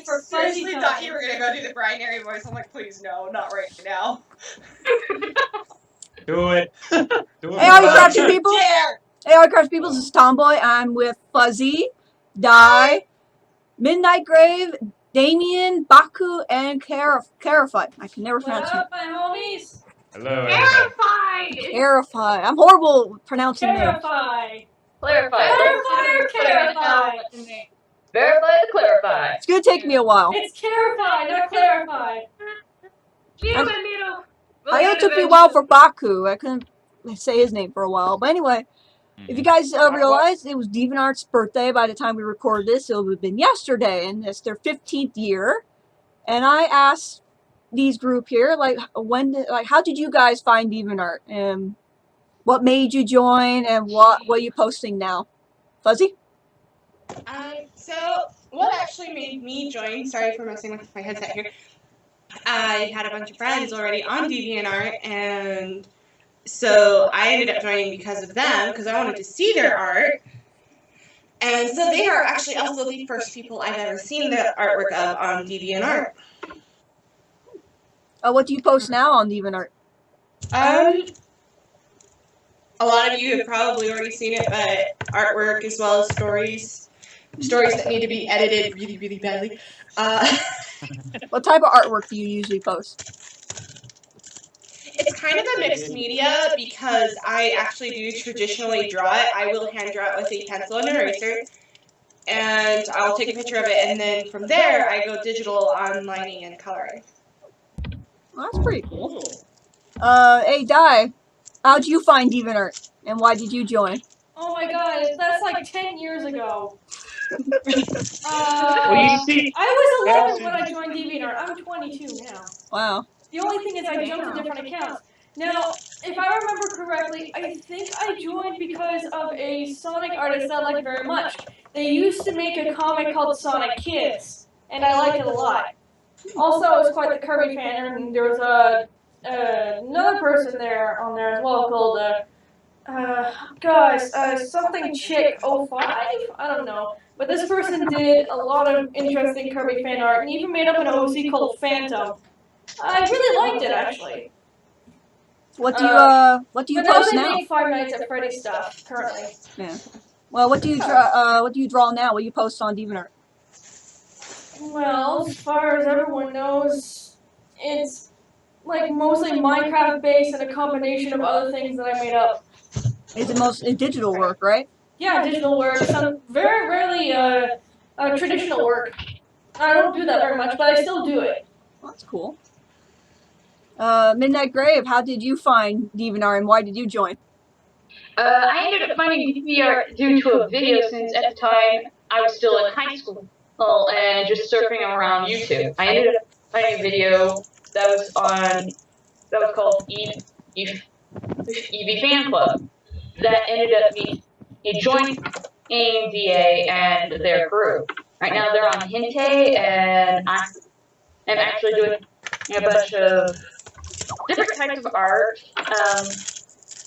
for Fuzzy seriously thought you were gonna go do the binary voice. I'm like, please no, not right now. Do it. Do it. Hey, all you crafty people! Dare. Hey, all you crafty people, this is Tomboy. I'm with Fuzzy, Die, MidNightGrave, Damien, Baku, and Carafy. I can never pronounce it. What up, my homies? Hello, everybody. Clarify! Carafy. I'm horrible at pronouncing names. Clarify. Clarify! Clarify or clarify? Verify to clarify! It's gonna take me a while. It's clarify, not clarify. I know it took me a while for Baku. I couldn't say his name for a while. But anyway, if you guys realize it was DeviantArt's birthday by the time we recorded this, it would have been yesterday, and it's their 15th year. And I asked these group here, like, how did you guys find DeviantArt? And what made you join? And what are you posting now? Fuzzy? So what actually made me join? Sorry for messing with my headset here. I had a bunch of friends already on DeviantArt, and so I ended up joining because of them, because I wanted to see their art. And so they are actually also the first people I've ever seen the artwork of on DeviantArt. What do you post now on DeviantArt? A lot of you have probably already seen it, but artwork as well as stories that need to be edited really, really badly. What type of artwork do you usually post? It's kind of a mixed media because I actually do traditionally draw it. I will hand draw it with a pencil and eraser, and I'll take a picture of it, and then from there I go digital on lining and coloring. Well, that's pretty cool. Hey, Die, how'd you find DeviantArt, and why did you join? Oh my god, that's like 10 years ago. Well, you see, I was 11 when I joined DeviantArt. I'm 22 now. Wow. The only thing is I jumped to different accounts. Now, if I remember correctly, I think I joined because of a Sonic artist I liked very much. They used to make a comic called Sonic Kids, and I liked it a lot. Also, I was quite the Kirby fan, and there was another person there on there as well called something chick 05? I don't know. But this person did a lot of interesting Kirby fan art and even made up an OC called Phantom. I really liked it actually. What do you but post now? now? They make Five Nights at Freddy's stuff currently. Yeah. Well, what do you draw? What do you draw now? What do you post on DeviantArt? Well, as far as everyone knows, it's like mostly Minecraft based and a combination of other things that I made up. It's mostly digital work, right? Yeah, digital work. Some very rarely traditional work. I don't do that very much, but I still do it. Well, that's cool. MidNightGrave, how did you find DeviantArt, and why did you join? I ended up finding DVR due to a video, since at the time I was still in high school and just surfing around YouTube. I ended up finding a video that was called EV Fan Club, that ended up being a joint DA and their crew. Right now they're on Hinte, and I'm actually doing a bunch of different types of art.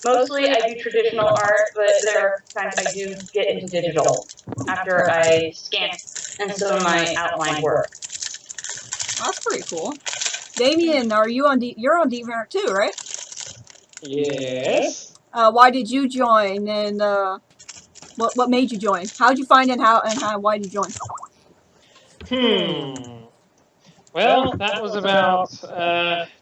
Mostly I do traditional art, but there are times I do get into digital after I scan and some of my outline work. That's pretty cool. Damien, you're on DeviantArt too, right? yes. Why did you join, and what made you join? How did you find it, and why did you join? Well, that was about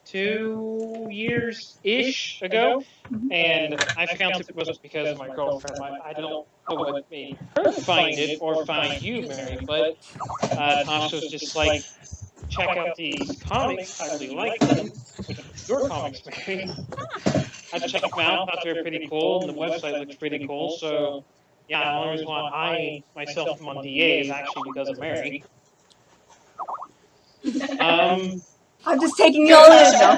2 years-ish ago, and I found it was because of my girlfriend. I don't know what made her find it or find you, Mary, but Tasha was just like, check out these comics. I really like them. Your comics, Mary. I checked them out. Thought they were pretty cool, and the website looks pretty cool. So, yeah, the only reason why I myself am on DA is actually because of Mary. I'm just taking you all in. Go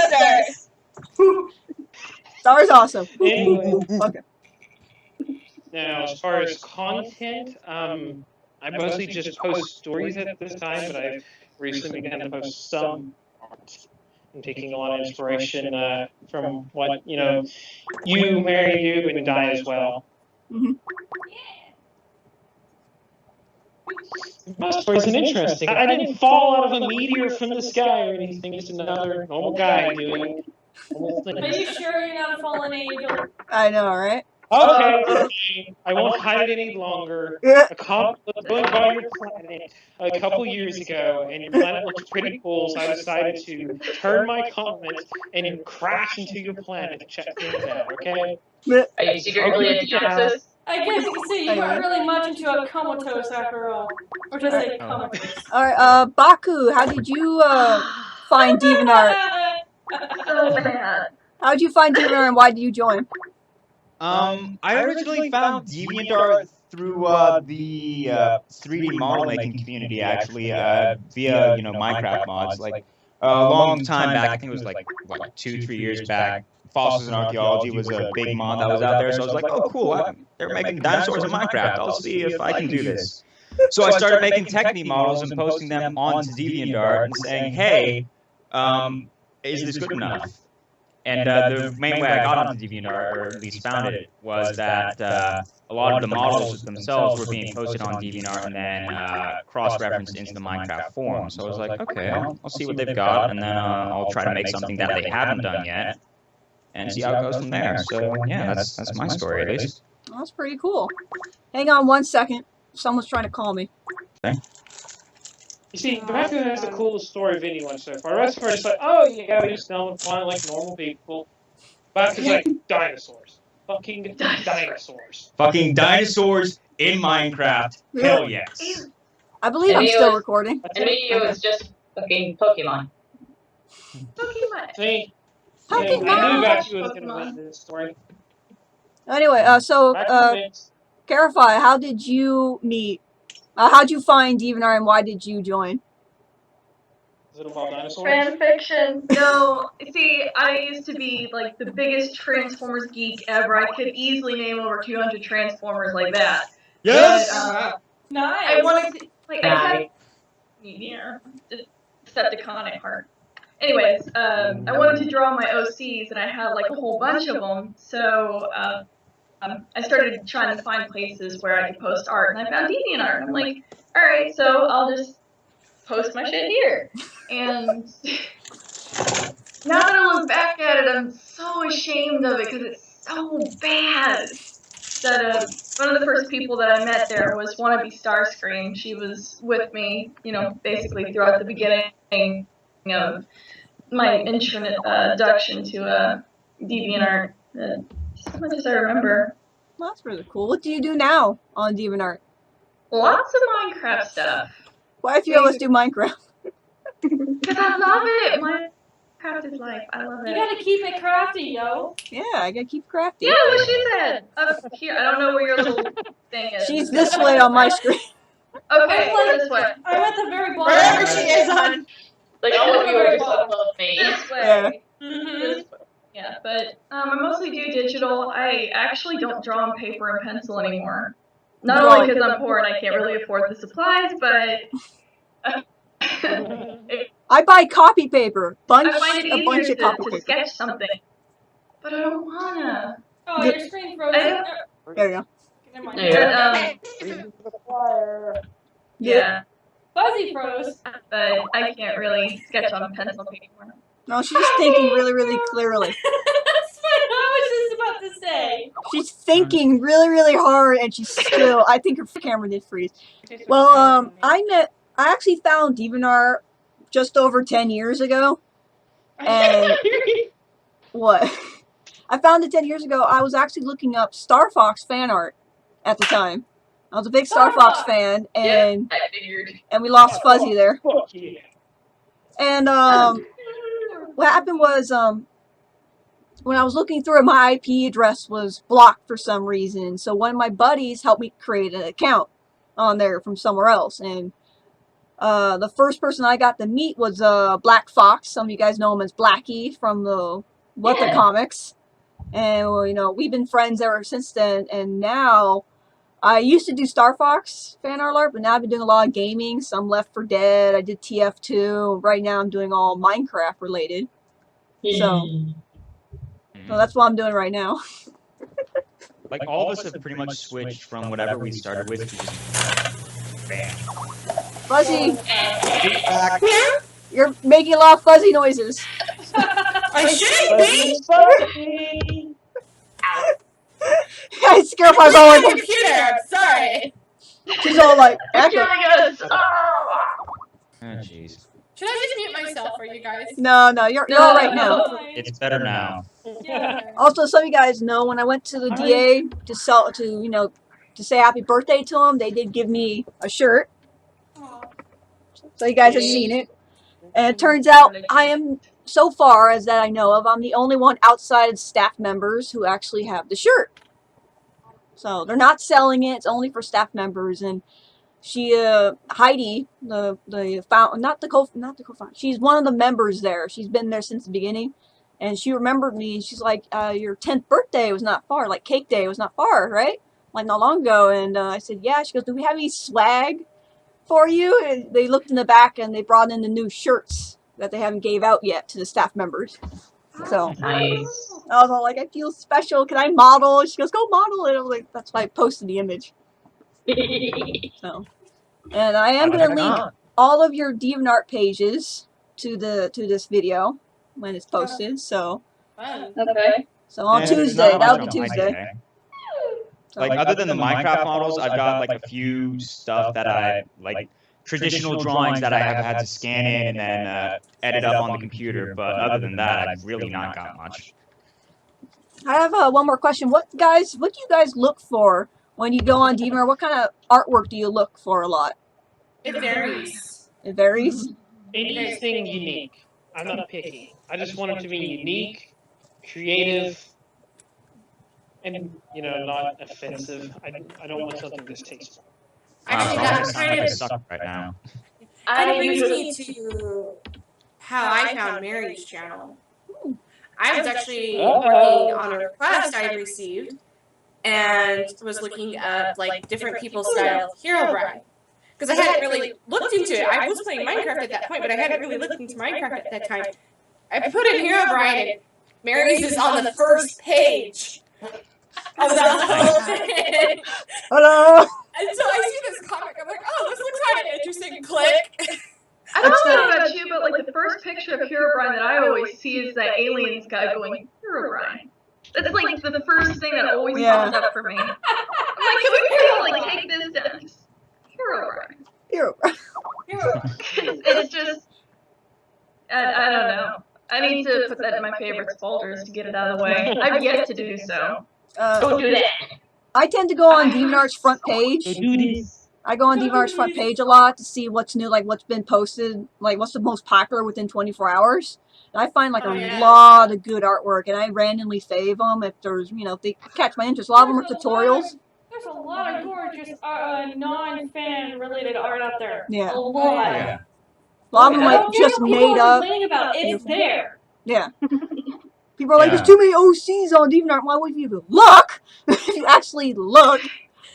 Stars! Stars awesome. Anyway. Okay. Now, as far as content, I mostly just post stories at this time, but I've recently begun to post some art. I'm taking a lot of inspiration from what, you, Mary, do, and Die as well. Mm-hmm. My story's interesting. I didn't fall out of a meteor from the sky or anything. Just another normal guy doing normal Are you things. sure you're not a fallen angel? I know, right? Okay, fine. I won't hide it any longer. Yeah. A cop was going by your planet a couple years ago, and your planet looked pretty cool, so I decided to turn my comment and crash into your planet to check things out, okay? Are you secretly into Genesis? I guess you can see you weren't really much into a comatose after all. Or just say comatose. All right, Baku, how did you find DeviantArt? So bad. How did you find DeviantArt, and why did you join? I originally found DeviantArt through the 3D model making community, actually, via Minecraft mods. Like a long time back, I think it was like what 2-3 years back. Fossils and Archaeology was a big mod that was out there, so I was like, oh cool, they're making dinosaurs in Minecraft. I'll see if I can do this. So I started making Technique models and posting them onto DeviantArt and saying, hey, is this good enough? And the main way I got onto DeviantArt, or at least found it, was that a lot of the models themselves were being posted on DeviantArt and then cross-referenced into the Minecraft forum. So I was like, okay, I'll see what they've got, and then I'll try to make something that they haven't done yet, and see how it goes from there. So yeah, that's my story at least. Well, that's pretty cool. Hang on 1 second. Someone's trying to call me. Okay. You see, Baku has the coolest story of anyone so far. The rest of us are just like, oh yeah, we just know it's fun like normal people. Baku's like, dinosaurs. Fucking dinosaurs. Fucking dinosaurs in Minecraft. Hell yes. I believe I'm still recording. To me, it was just fucking Pokemon. Pokemon. See? Pokemon. I knew Baku was going to win this story. Anyway, so, Clarify, how did you meet? How'd you find DeviantArt, and why did you join? Is it about dinosaurs? Fan fiction. No, see, I used to be like the biggest Transformers geek ever. I could easily name over 200 Transformers like that. Yes. But, Nice. I wanted to like I had Decepticon part. Anyways, I wanted to draw my OCs, and I had like a whole bunch of them. So I started trying to find places where I could post art, and I found DeviantArt. I'm like, all right, so I'll just post my shit here. And now that I look back at it, I'm so ashamed of it because it's so bad. That one of the first people that I met there was wannabe Starscream. She was with me, basically throughout the beginning of my introduction to DeviantArt. As much as I remember. Well, that's really cool. What do you do now on DeviantArt? Lots of Minecraft stuff. Why a few of us do Minecraft? Because I love it. Minecraft is life. I love You it. gotta keep it crafty, yo. Yeah, I gotta keep crafty. Yeah, what she said. Here, I don't know where your little thing is. She's this way on my screen. Okay, this way. I'm at the very bottom. Wherever she is on. Like all of you are just above me. This way. Yeah. Mm-hmm. This way. Yeah, but I mostly do digital. I actually don't draw on paper and pencil anymore. Not only because I'm poor and I can't really afford the supplies, but I buy copy paper. I find it A bunch easier of copy to paper. sketch something. But I don't wanna. Oh, your screen froze. There you go. Never mind. Yeah. Yeah, Fuzzy froze. but I can't really sketch on pencil anymore. No, she's just thinking really, really clearly. That's what I was just about to say. She's thinking really, really hard, and she's still. I think her camera did freeze. Well, I actually found DeviantArt just over 10 years ago, and what? I found it 10 years ago. I was actually looking up Star Fox fan art at the time. I was a big Star Fox fan, and I figured. we lost Fuzzy there. Fuck yeah. And what happened was when I was looking through it, my IP address was blocked for some reason. So one of my buddies helped me create an account on there from somewhere else. And the first person I got to meet was Black Fox. Some of you guys know him as Blackie from the the comics. And well, we've been friends ever since then. And now I used to do Star Fox fan art, but now I've been doing a lot of gaming. Some Left 4 Dead. I did TF2. Right now I'm doing all Minecraft related. So that's what I'm doing right now. Like all of us have pretty much switched from whatever we started with to just Bam. Fuzzy, Back. you're making a lot of fuzzy noises. I shouldn't be. I scared my My going. computer. I'm sorry. She's all like, You're echo. killing us. Oh, jeez. Should I just mute myself for you guys? No, you're all right now. It's better now. Yeah. Also, some of you guys know when I went to the DA to to say happy birthday to him, they did give me a shirt. So you guys have seen it. And it turns out I am, so far as that I know of, I'm the only one outside staff members who actually have the shirt. So they're not selling it. It's only for staff members. And she, Heidi, not the co-founder. She's one of the members there. She's been there since the beginning. And she remembered me. And she's like, your 10th birthday was not far. Like cake day was not far, right? Like not long ago. And I said, yeah. She goes, do we have any swag for you? And they looked in the back and they brought in the new shirts that they haven't gave out yet to the staff members. So Nice. I was all like, I feel special. Can I model? She goes, go model it. I was like, that's why I posted the image. So, and I am going to link all of your DeviantArt pages to this video when it's posted. So, Fun. Okay. so on And there's Tuesday, not that'll much be on Tuesday. High So, Like other than the Minecraft models, I've got like a few stuff that I like traditional drawings that I have had to scan in and then edit up on the computer. But other than that, I've really not got much. I have one more question. What do you guys look for when you go on DeviantArt? What kind of artwork do you look for a lot? It varies. It varies. Anything unique. I'm not picky. I just want it to be unique, creative, and not offensive. I don't want something distasteful. Actually, Wow, that I sound kind like of I suck right now. kind of I brings usually me to how I found Mary's channel. I was actually working on a request I had received and was looking up like different people's style of hero bride. Because I hadn't really looked into it. I was playing Minecraft at that point, but I hadn't really looked into Minecraft at that time. I put in hero bride and Mary's is on the first page of the whole thing. Hello. And so I see this comic, I'm like, oh, this looks kind of interesting. Click. I don't know about you, but like the first picture of Herobrine that I always see is that aliens guy going, Herobrine. That's like the first thing that always pops up for me. I'm like, can we really like take this down? Herobrine. Here. It's just, I don't know. I need to put that in my favorites folders to get it out of the way. I've yet to do so. go do that. I tend to go on DeviantArt's front page. Do this. I go on DeviantArt's front page a lot to see what's new, like what's been posted, like what's the most popular within 24 hours. And I find like a lot of good artwork, and I randomly save them if there's, if they catch my interest. A lot of them are tutorials. There's a lot of gorgeous non-fan related art out there. Yeah. A lot. Yeah. A lot of them I like don't care just what people made are up. complaining about. It's there. Yeah. People are like, Yeah. there's too many OCs on DeviantArt. Why would you look? If you actually look,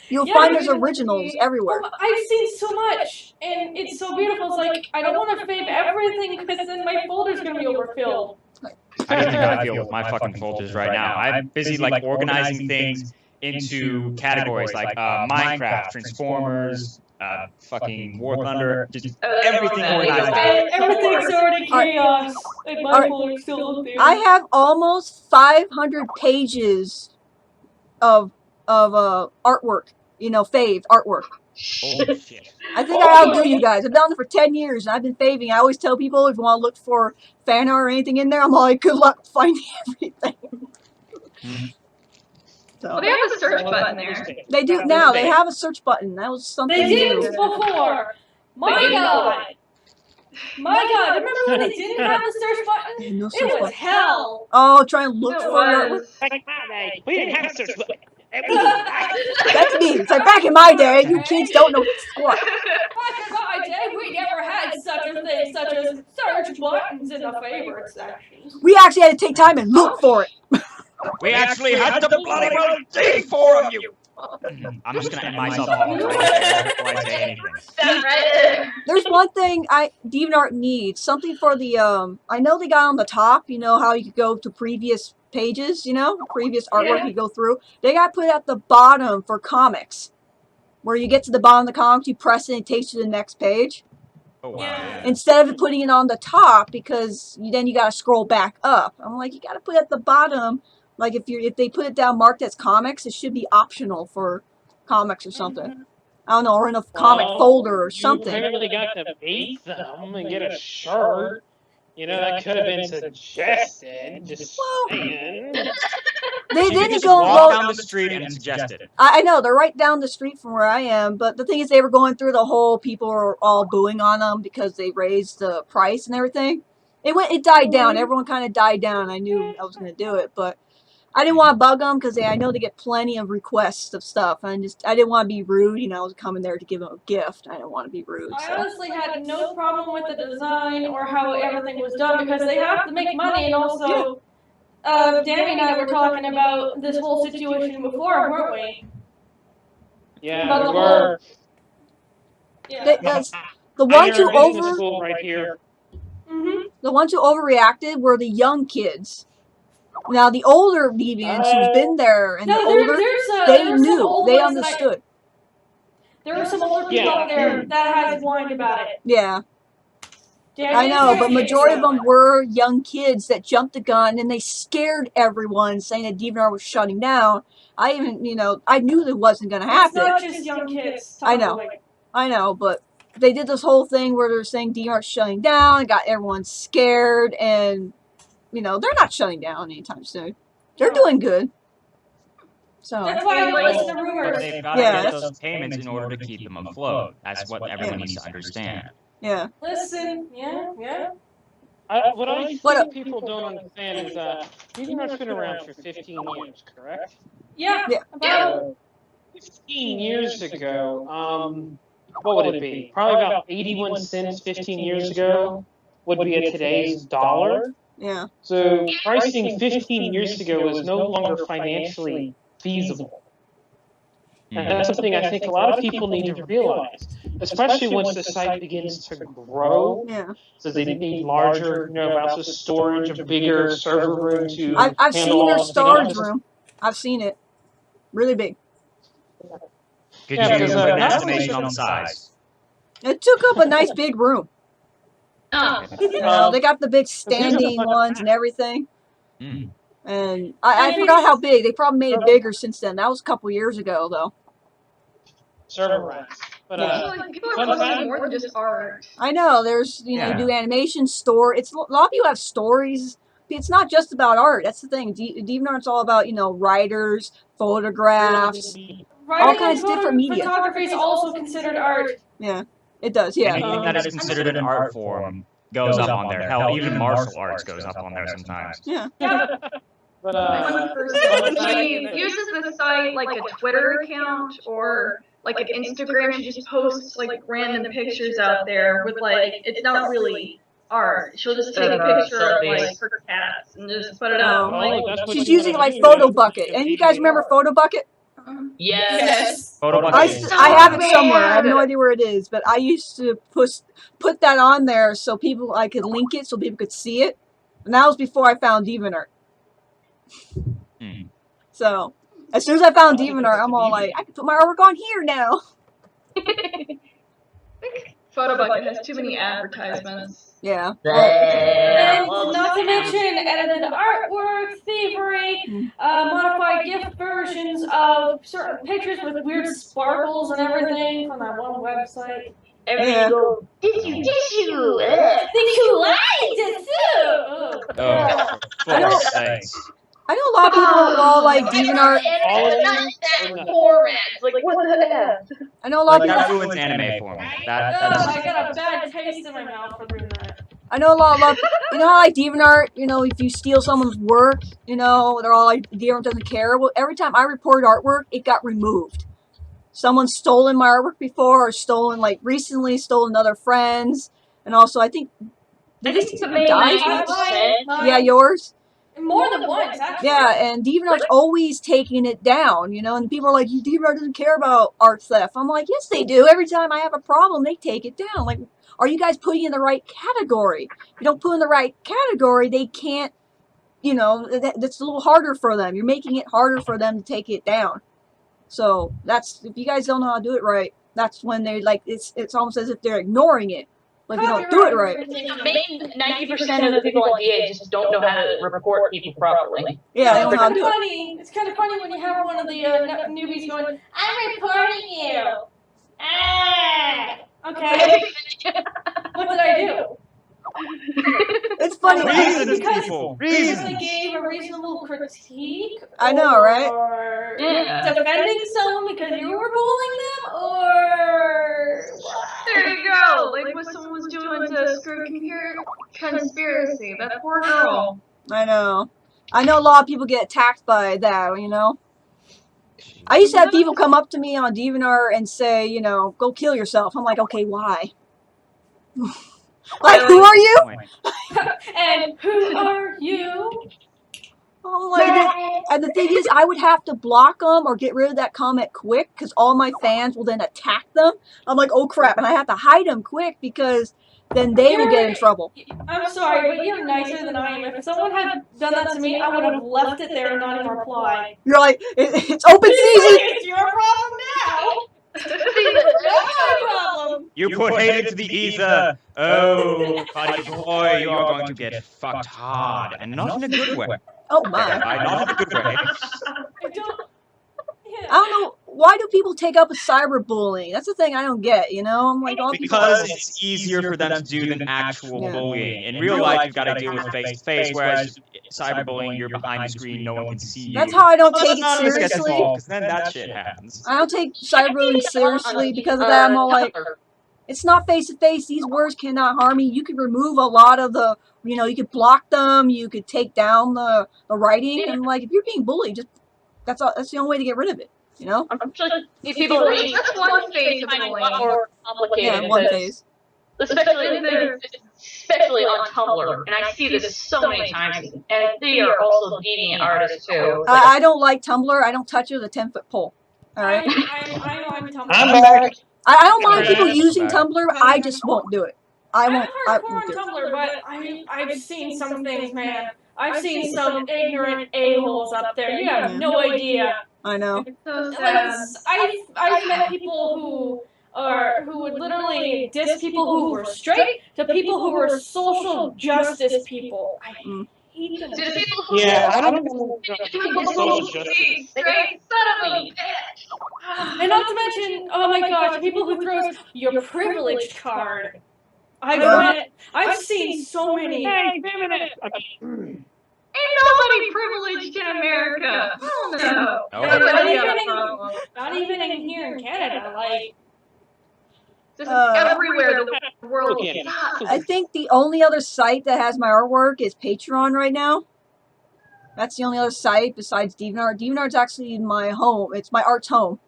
you'll find there's originals everywhere. Well, I've seen so much, and it's so beautiful. It's like, I don't want to fave everything because then my folder's going to be overfilled. I just think I feel with my fucking folders right now. I'm busy like organizing things into categories like Minecraft, Transformers, fucking War Thunder, just everything organized. Everything's already chaos, and my folder's still up there. I have almost 500 pages of artwork, fave artwork. Holy shit. I think I outdo you guys. I've done it for 10 years, and I've been faving. I always tell people if you want to look for fan art or anything in there, I'm like, good luck finding everything. So, Well, they have a search button there. they do now. They have a search button. That was something They didn't new. before. My God. My God. Remember when they didn't have the search button? No It search was button. hell. Oh, try and look It for your. was. Back in my day, we didn't have a search button. That's me. It's like back in my day, you kids don't know what. Back in my day, we never had such a thing, such as search buttons in the favorites section. We actually had to take time and look for it. We actually had to bloody well dig for them, you. I'm just gonna end myself off right there before I say anything. That's right. There's one thing DeviantArt needs. Something for the, I know they got on the top, how you could go to previous pages, previous artwork you go through. They got put at the bottom for comics. where you get to the bottom of the comics, you press it and it takes you to the next page. Oh wow. Yeah. Yeah. Instead of putting it on the top, because then you got to scroll back up. I'm like, you got to put it at the bottom. Like if they put it down marked as comics, it should be optional for comics or something. I don't know, or in a comic folder or something. You apparently got to bait them and get a shirt. You know, that could have been suggested. Just saying. They You could didn't just go. walk Well, down the street and suggest it. I know they're right down the street from where I am, but the thing is, they were going through the whole people are all booing on them because they raised the price and everything. It died down. Everyone kind of died down. I knew I was going to do it, but I didn't want to bug them because I know they get plenty of requests of stuff, and I didn't want to be rude. You know, I was coming there to give them a gift. I didn't want to be rude. I So. honestly had no problem with the design or how everything was done because they have to make money, and also, Danny and I were talking about this whole situation before, weren't we? Yeah, About we the were. The ones who business school right here. the ones who overreacted were the young kids. Now the older deviants who's been there and No, the older, they knew, they understood. There were some older people out there that has whined about it. Yeah. Danny I know, and but Danny, majority of so. them were young kids that jumped the gun and they scared everyone, saying that DeviantArt was shutting down. I even, I knew it wasn't going to happen. It's not just young kids. I know, but they did this whole thing where they're saying DeviantArt's shutting down, and got everyone scared, and they're not shutting down anytime soon. They're doing good. So that's why I listen to rumors. But they've got to get those payments in order to keep them afloat. That's what everyone needs to understand. Yeah. Listen, yeah. What I think people don't understand is DeviantArt's been around for 15 years, correct? Yeah. 15 years ago, what would it be? Probably about 81 cents 15 years ago would be at today's dollar. Yeah. So pricing 15 years ago was no longer financially feasible. And that's something I think a lot of people need to realize, especially once the site begins to grow. Yeah. So they need larger, amounts of storage, a bigger server room to I've seen their storage room. I've seen it. Really big. Could you give an estimation on the size? It took up a nice big room. Oh. They got the big standing ones and everything. Mm. And I forgot how big. They probably made it bigger since then. That was a couple years ago, though. Server racks. But People are posting more than just art. I know. There's, you do animation, it's a lot of people have stories. It's not just about art. That's the thing. DeviantArt's all about, writers, photographs, all kinds of different media. Photography is also considered art. Yeah, it does. Yeah. Anything that is considered an art form goes up on there. Hell, even martial arts goes up on there sometimes. Yeah. But One person, she uses the site like a Twitter account or like an Instagram. She just posts like random pictures out there with it's not really art. She'll just take a picture of her cats and just put it out. She's using Photo Bucket. And you guys remember Photo Bucket? Yes. I have it somewhere. I have no idea where it is, but I used to put that on there so I could link it so people could see it. And that was before I found DeviantArt. So as soon as I found DeviantArt, I'm all like, I can put my artwork on here now. Photobucket has too many advertisements. Yeah. And not to mention edited artwork, thievery, modified GIF versions of certain pictures with weird sparkles and everything from that one website. Yeah. Tissue. Think you like this too? Oh, for sakes. I know a lot of people all like DeviantArt. I know a lot of That people. ruins anime for me. I got a bad taste in my mouth for doing that. I know a lot of you know how like DeviantArt, if you steal someone's work, they're all like DeviantArt doesn't care. Well, every time I report artwork, it got removed. Someone's stolen my artwork before, or recently stole another friend's, and also I think yeah, yours. More than once, actually. Yeah, and DeviantArt's always taking it down, and people are like, DeviantArt doesn't care about art theft. I'm like, yes, they do. Every time I have a problem, they take it down. Like, are you guys putting in the right category? If you don't put in the right category, they can't, that's a little harder for them. You're making it harder for them to take it down. So that's, if you guys don't know how to do it right, that's when they like, it's almost as if they're ignoring it. Like you don't do it right. 90% of the people on DA just don't know how to report people properly. Yeah, they So don't know how to do it. it's kind of funny when you have one of the newbies going, "I'm reporting you." Ah, okay. What did I do? It's funny. Reasons, Because- people. Because Reasons. they gave a reasonable critique. I know, right? Or Yeah. defending someone because you were bullying them, or what? There you go. Like what someone was doing to screw conspiracy. That poor girl. I know. I know a lot of people get attacked by that, you know. I used to have people come up to me on DeviantArt and say, you know, go kill yourself. I'm like, okay, why? Like, who are you? And who are you? I'm like, and the thing is, I would have to block them or get rid of that comment quick because all my fans will then attack them. I'm like, oh crap, and I have to hide them quick because then they will get in trouble. I'm sorry, but you're nicer than I am. If someone had done that to me, I would have left it there and not even replied. You're like, it's open season. It's your problem now. Not my problem. You put hate into the ether. Oh, Cuddy boy, you are going to get fucked hard, and not in a good way. Oh my. Not in a good way. I don't. Yeah. I don't know, why do people take up with cyberbullying? That's the thing I don't get, you know? I'm like, all people. Because it's easier for them to do than actual Yeah. bullying. In real life, you've got to deal with face to face, whereas cyberbullying, you're behind the screen, no one can see you. That's how I don't Well, take that's it not seriously. because then that shit happens. I don't take cyberbullying seriously because of that. I'm all like, it's not face to face. These words cannot harm me. You could remove a lot of the, you know, you could block them. You could take down the writing. And like, if you're being bullied, just that's the only way to get rid of it. You know? I'm sure people are being That's one phase of a lot bullying. more complicated. Yeah, one because- phase. Especially on Tumblr, and I see this so many times. And they are also deviant artists too. I don't like Tumblr. I don't touch it with a 10-foot pole. All right. I know I'm Tumblr. I'm back. I don't mind people Yeah. using Tumblr. I just won't do it. I I'm won't. I hardcore won't on do it. Tumblr, but I've seen some things, man. I've seen some ignorant a-holes up there. You have no idea. I know. So Like, sad. I've met people who would literally diss people who were straight to people who were social justice people. I hate them. To the people who Yeah, I don't know. people Social who justice. straight son of a bitch. And not to mention, oh my gosh, people who throw your privilege card. I've seen so many. Hey, wait a minute. Ain't nobody privileged in America. Hell no. No. Everybody got a problem. Not even in here in Canada. Like, Just everywhere the world Okay. is. I think the only other site that has my artwork is Patreon right now. That's the only other site besides DeviantArt. DeviantArt's actually my home. It's my art's home.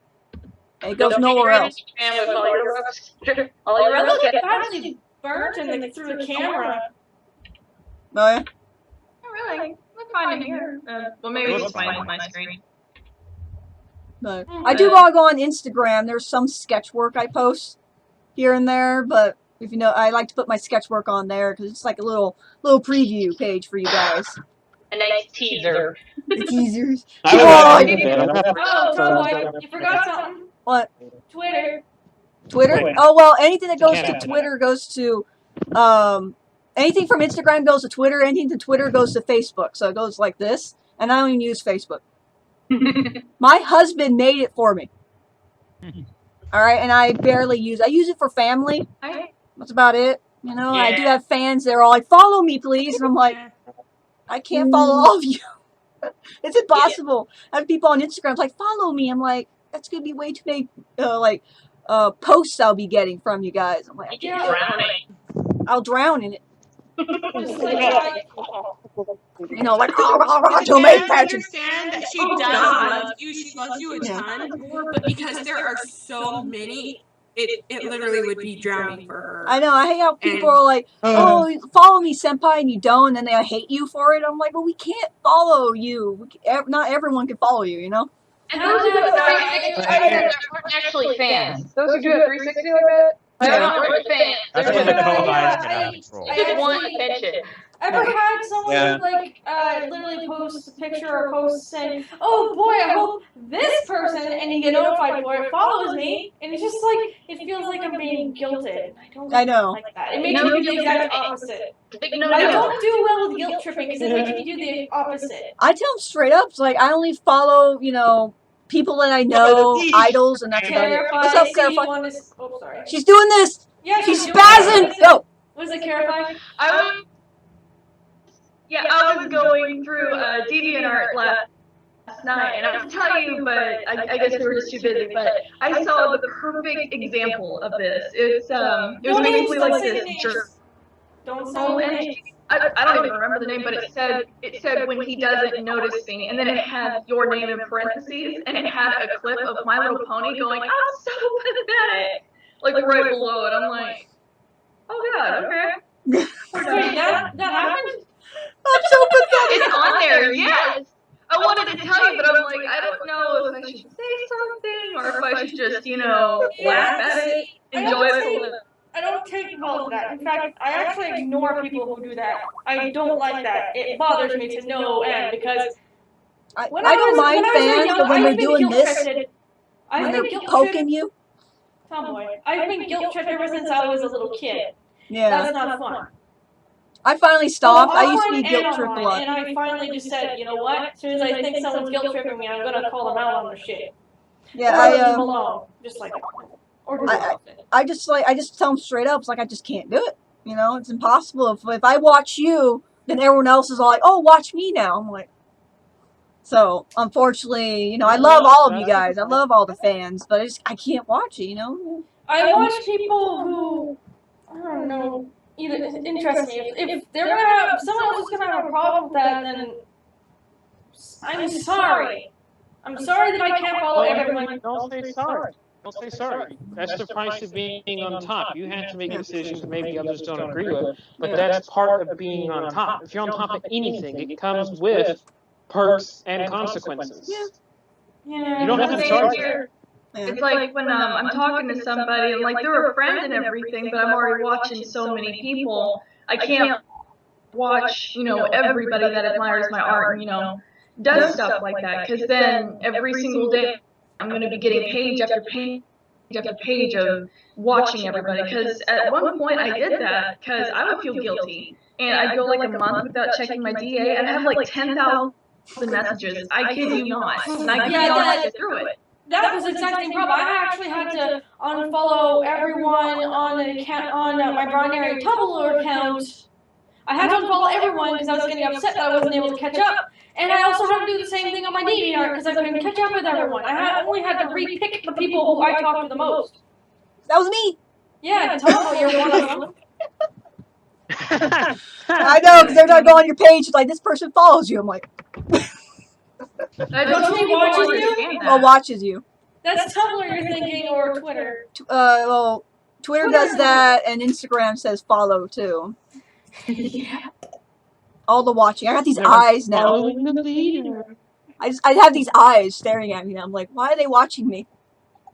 It goes nowhere else. And with all your works. All your look, works. it actually burnt through the camera. Oh yeah. Oh, really? Look fine in here. Well, maybe it's my screen. No. I do want to go on Instagram. There's some sketch work I post here and there, but if you know, I like to put my sketch work on there because it's like a little preview page for you guys. A nice teaser. It's easier. I was Oh, actually there. I'm happy. Oh, Tomboy, you forgot something. What? Twitter. Twitter? Twitter. Oh well, anything that goes to Canada. Twitter goes to anything from Instagram goes to Twitter, anything to Twitter goes to Facebook. So it goes like this. And I don't even use Facebook. My husband made it for me. Alright, and I barely use I use it for family. That's about it. You know, I do have fans that are all like, follow me please, and I'm like, I can't follow all of you. It's impossible. I have people on Instagram like, follow me. I'm like, that's gonna be way too many posts I'll be getting from you guys. I'm like, I can't do it. Drowning. I'll drown in it. Just like, You know, like I tomato can patches. understand that she Oh, does God. love you. She loves you a Yeah. ton, but because there are so many, it literally would be drowning for her. I know. I hate how people And- are like, "Oh, follow me, senpai," and you don't, and then they hate you for it. I'm like, "Well, we can't follow you. Not everyone can follow you, you know." And those who aren't actually fans. Those who do a 360 like that, they're not really fans. That's There when the was- co-vibes get out of control. You just want attention. Ever had someone Yeah. like literally post a picture or post saying, "Oh boy, I hope this person," and you get notified for it, follows me, and it's just like it feels like I'm being guilted. I know. Like that. It makes me do the exact opposite. No, I no. don't do well with guilt tripping because it makes me do the opposite. I tell them straight up. It's like I only follow, people that I know, idols, and that's about it. What's up, Clarify? Oh, sorry. She's doing this. Yeah, She's doing spazzing. it. Go. Was it Clarify? I was going through DeviantArt last night, and I was telling you, but I guess we were just too busy. But I saw the perfect example of this. It was basically like this jerk. Don't say And names. I don't even remember the name, but it said when he doesn't notice me, and then it had your name in parentheses, and it had a clip of My Little Pony going, "I'm so pathetic," like right below it. I'm like, oh god, okay. Wait, that happened? I'm so pathetic. It's on there, yes. I wanted to tell you, but I'm like, I don't know if I should say something or if I should just, laugh at it, enjoy it. I don't take well to that. In fact, I actually ignore people who do that. I don't like that. It bothers me to no end because I don't mind fans, but when they're doing this, when they're poking you, Tomboy. I've been guilt tripped ever since I was a little kid. yeah. That's not fun. I finally stopped. I used to be Offline guilt and tripped a online, lot. and I finally just said, you know what? As soon as I think someone's guilt tripping me, I'm gonna call them out on their shit. Yeah, or leave them alone, just like or do it. I just tell them straight up. It's like I just can't do it. It's impossible. If I watch you, then everyone else is all like, "Oh, watch me now." I'm like, so unfortunately, I love all of you guys. I love all the fans, but I can't watch it. I watch people who I don't know either interest me. If they're gonna have someone else is gonna have a problem with that, then I'm sorry. I'm sorry that I can't follow everyone. Don't say sorry. Don't say sorry. That's the price of being on top. You have to make decisions that maybe others don't agree with, but that's part of being on top. If you're on top of anything, it comes with perks and consequences. Yeah. You don't have to be sorry. It's like when I'm talking to somebody and like they're a friend and everything, but I'm already watching so many people. I can't watch, everybody that admires my art and, does stuff like that. Because then every single day I'm going to be getting page after page after page of watching everybody. Because at one point I did that because I would feel guilty. And I'd go like a month without checking my DA and I have like 10,000 messages. I kid you not. And I could not get through it. That was the exact same problem. I actually had to unfollow everyone on an account on my binary Tumblr account. I had to unfollow everyone because I was getting upset that I wasn't able to catch up. And I also had to do the same thing on my DeviantArt because I couldn't catch up with everyone. I only had to re-pick the people who I talked to the most. That was me. Yeah, Tumblr, you're one of them. I know, because they're not going on your page. It's like, this person follows you. I'm like, Don't he watches you? well, watches you. That's Tumblr you're thinking, or Twitter. Well, Twitter does that, and Instagram says follow too. All the watching. I got these eyes now. Following the leader. I have these eyes staring at me. Now. I'm like, why are they watching me?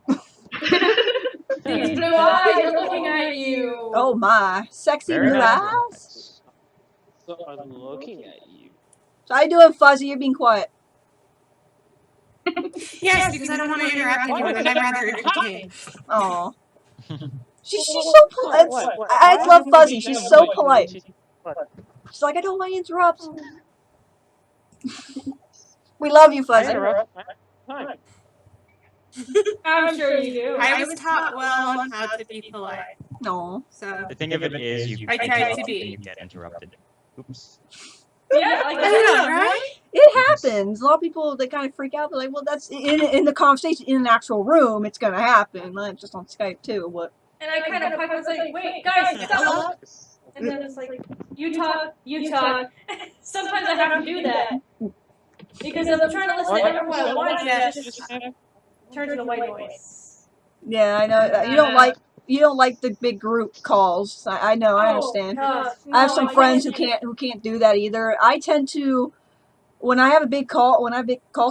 These blue eyes are looking at you. Oh my, sexy Very blue nice. eyes. So I'm looking at you. So how you doing, Fuzzy? You're being quiet. Yes, because I don't want to interrupt anyone, and I'd rather entertain. Oh, she's so polite. I love Fuzzy. She's so polite. She's like, I don't want to interrupt. We love you, Fuzzy. Hi. I'm sure you do. I was taught well on how to be polite, No. so The thing of it is, you I tried to and be. you get interrupted. Oops. Yeah, like I know, right? It happens. A lot of people, they kind of freak out. They're like, well, that's in the conversation, in an actual room, it's going to happen. Not just on Skype, too. But and I kind of was like, wait, guys, stop. And then it's like, you talk. Sometimes I have to do that. Because if I'm trying to listen to everyone at once, it just turns into white noise. yeah, I know. You don't like the big group calls. I know. I understand. Gosh, I have no, some friends who can't do that either. I tend to, when I have a big call,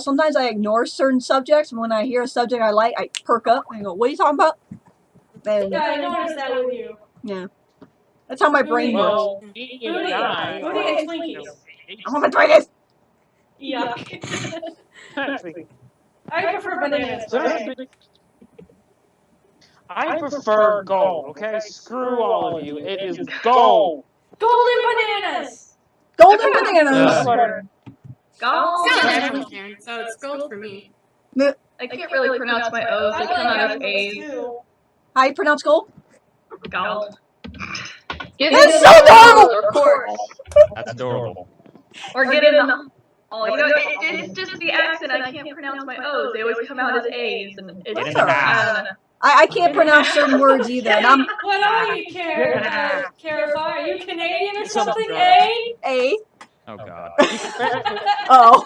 sometimes I ignore certain subjects, and when I hear a subject I like, I perk up and go, "What are you talking about?" And Yeah, I noticed that with you. yeah, That's how my brain works. Well, me and I Booty are, and Twinkies. I'm on Twinkies. Yuck. Actually, I prefer bananas. so that's a big- I prefer gold, okay? Screw all of you. It is gold. Golden bananas. Golden bananas. Gold. Still everyone can, so it's gold for me. I can't really pronounce my O's. They come out as A's. How you pronounce gold? Gold. Get That's in so the adorable! or quartz. That's adorable. Or get in the. Oh, you know, it's just the accent. I can't pronounce my O's. They always come out as A's, and it's Get in the I don't know. I can't pronounce certain words either, and I'm What are you, Carify? Are you Canadian or something, eh? A. Oh God. Oh.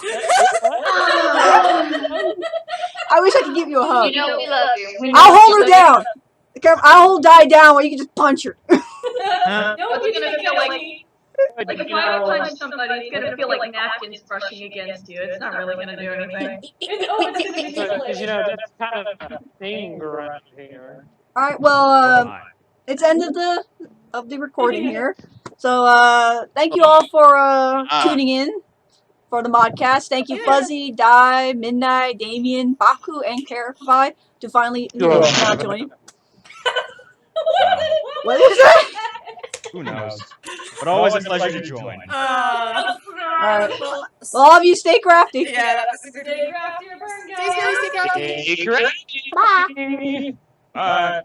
I wish I could give you a hug. You know we love you. We I'll know hold her you love down. I'll hold Die down where you can just punch her. No, What's you it gonna can't feel get like? me. Like if I punch somebody, it's gonna feel like napkins brushing against you. It's not really gonna do anything. It's gonna be Because, too you know, late. that's kind of a thing around here. All right. Well, Oh my. it's end of the recording here. So thank you all for tuning in for the Modcast. Thank you, Fuzzy, Die, Midnight, Damien, Baku, and Carify to finally now join. What is that? Who knows? But always a pleasure to join. Alright. Well, all of you stay crafty. Yeah, that was a good Stay crafty or burn, Stay guys. crafty. Hey, Bye. Bye.